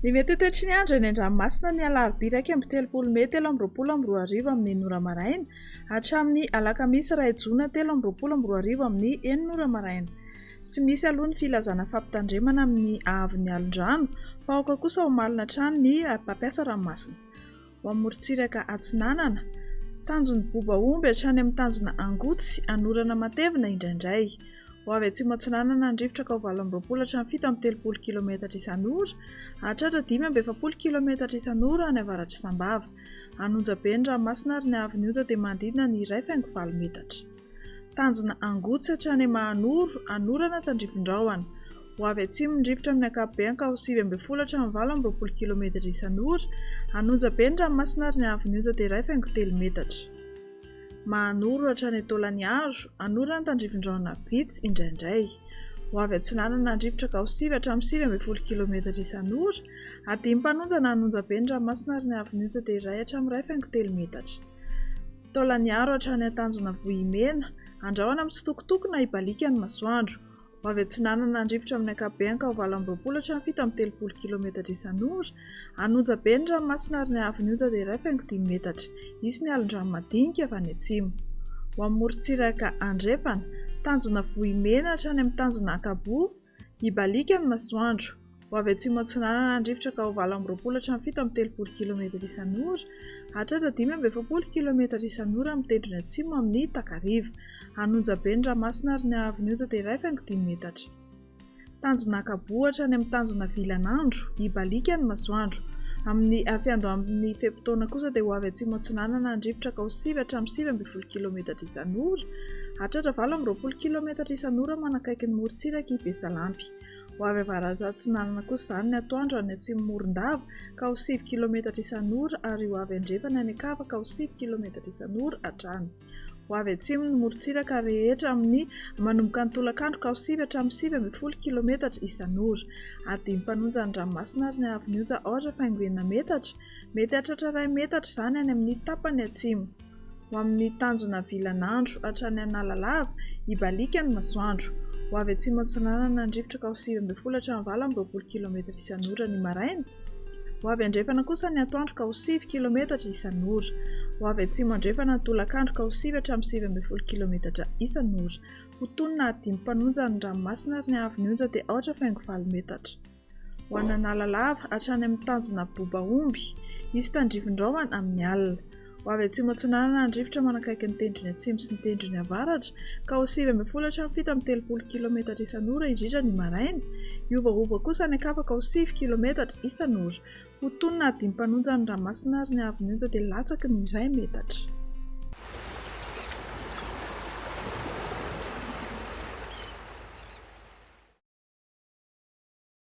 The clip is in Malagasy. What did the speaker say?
Ny mety toetry ny andro eny an-dranomasina ny alarobia 1 amin'ny 7 maraina hatramin'ny alakamisy 2 Jona 7 amin'ny 9 maraina. Tsy misy aloha ny filazana fampitandremana amin'ny ahavon'ny alondrano, fa aoka kosa ho malina trano ny mpampiasa ranomasina. Ho amin'ny morontsiraka Atsinanana, tanjon'ny Bobaomby hatrany amin'ny tanjona Angotsy, anorana matevina indraindray. Ho avy atsimo Atsinanana ny rivotra ka ho 20 hatramin'ny 7 kilometatra isan'ora, hatratra 5 kilometatra isan'ora any avaratry Sambava. Anonjabe ny ranomasina ary ny haavon'ny onja dia manodidina ny 1,4 metatra. Tanjona Angotsy hatrany Mahanoro, anorana tandrifin-drahona. Ho avy atsimo ny rivotra amin'ny ankapobeny ka ho 9 hatramin'ny 20 kilometatra isan'ora, anonjabe ny ranomasina ary ny haavon'ny onja dia 1,3 metatra. Mahanoro hatrany Taolagnaro, anorana tandrifin-drahona Bitsy indraindray. Ho avy Atsinanana ny rivotra ka ho 9 hatramin'ny 9 kilometatra isan'ora, adimy mpanonjana anonjabe ny ranomasina ary ny haavon'ny onja dia 1 hatramin'ny 1,3 metatra. Taolagnaro hatrany Tanjona Vohimena, andrahoana amin'ny tsitokotoko na ibalika ny masoandro. Ho avy Atsinanana ny rivotra amin'ny ankapobeny ka ho 20 hatramin'ny 7 kilometatra isan'ora, anonjabe ny ranomasina ary ny haavon'ny onja dia 1,5 metatra. Isy ny alondrano madinika avy any atsimo. Ho amin'ny morontsiraka Andrefana, tanjona Vohimena hatrany amin'ny tanjona Akabo, ibalika ny masoandro. Ho avy atsimo Atsinanana ny rivotra ka ho 20 hatramin'ny 7 kilometatra isan'ora, hatratra 15 kilometatra isan'ora amin'ny tendrony atsimo amin'ny Takariva. Anonjabe ny ranomasina ary ny haavon'ny onja dia 1,5 metatra. Tanjona Akabo hatrany amin'ny tanjona Vilanandro, ibalika ny masoandro. Amin'ny afiando amin'ny fepitaona kosa dia ho avy atsimo Atsinanana ny rivotra ka ho 9 hatramin'ny 9 kilometatra isan'ora, hatratra 20 kilometatra isan'ora manakaiky ny morontsiraka Besalampy. Ho avy avaratra Atsinanana kosa izany ny atoandro any atsimo Morondava ka ho 7 kilometatra isan'ora ary ho avy Andrefana any Akava ka ho 7 kilometatra isan'ora hatrany. Ho avy atsimo ny morontsiraka rehetra amin'ny manomboka ny tolakandro ka ho 7 hatramin'ny 9 kilometatra isan'ora. Adimy mpanonja ny ranomasina ary ny haavon'ny onja ohatra faingo 9 metatra, mety hatratra 1 metatra izany any amin'ny tapany atsimo. Ho amin'ny tanjona Vilanandro hatrany Analalava, ibalika ny masoandro. Ho avy atsimo Atsinanana ny rivotra ka ho 9 hatramin'ny 20 kilometatra isan'ora ny maraina. Ho avy Andrefana kosa ny atoandro ka ho 7 kilometatra isan'ora. Ho avy atsimo Andrefana ny tolakandro ka ho 7 hatramin'ny 9 kilometatra isan'ora. Ho tonona adimy mpanonja ny ranomasina ary ny haavon'ny onja dia ohatra faingo 7 metatra. Ho any Analalava hatrany amin'ny tanjona Bobaomby, isy tandrifin-drahona amin'ny alina. Ho avy atsimo Atsinanana ny rivotra manakaiky ny tendrony atsimo sy ny tendrony avaratra ka ho 9 hatramin'ny 17 kilometatra isan'ora indrindra ny maraina. Iovaova kosa ny Akava ka ho 7 kilometatra isan'ora. Ho tonona adimy mpanonja ny ranomasina ary ny haavon'ny onja dia latsaky ny 1 metatra.